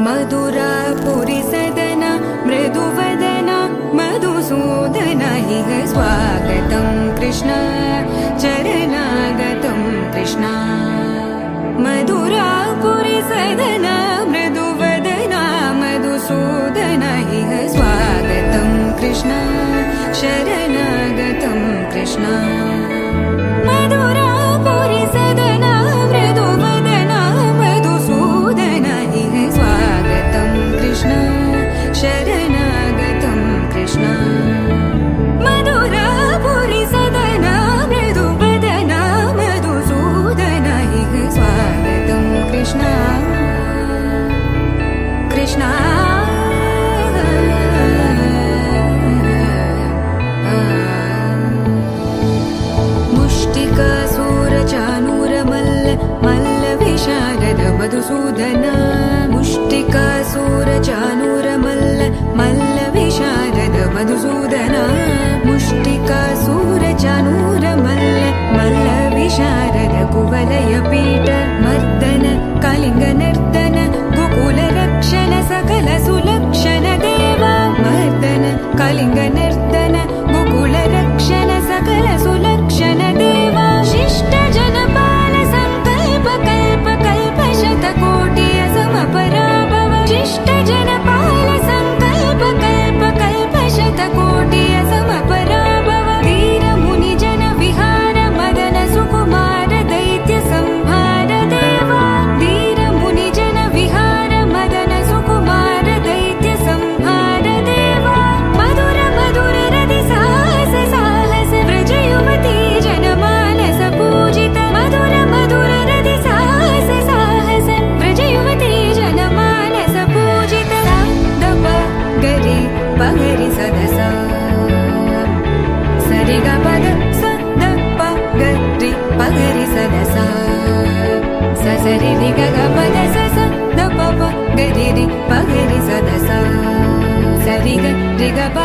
मधुरापुरी सदना मृदुवदना मधुसूदना इह स्वागतं कृष्ण चरणागतं कृष्ण मधुरापुरी सदना मृदुवदना मधुसूदना इह स्वागतं कृष्ण शरणागतं कृष्ण मधुरापुरी सदना मृदुवदना मधुसूदना इह स्वागतं कृष्ण शरणागतं कृष्ण मधुरापुरी सदना मृदुवदना मधुसूदना इह स्वागतं कृष्ण कृष्ण मधुसूदना मुष्टिकासुरचाणूरमल्ल मल्लविशारद मधुसूदना मुष्टिकासुरचाणूरमल्ल मल्लविशारद कुवलयपीठ मर्दन कलिङ्गनर्दन गोकुलरक्षण सकल सुलक्षण देवा मर्दन कलिङ्गनर्दन गोकुलरक्षण सकल सुलक्षण देवा शिष्ट जनपाल संकल्प कल्प कल्प शतकोटि असमपराभव शिष्ट जनपाल संकल्प कल्प कल्प शतकोटि असमपराभव वीर मुनि जन विहार मदन सुकुमार दैत्य संहार देवा वीर मुनि जन विहार मदन सुकुमार दैत्य संहार देवा मधुर मधुर रति साहस साहस व्रज युवती जनमानस पूजित मधुर मधुर रति साहस साहस व्रज युवती जनमानस पूजित दप गरि पगरि सदसा सरि ग पद स द प गरि पगरि सदसा स सरि रि ग ग पद स स द प प गरि रि पगरि सदसा सरि ग रि ग प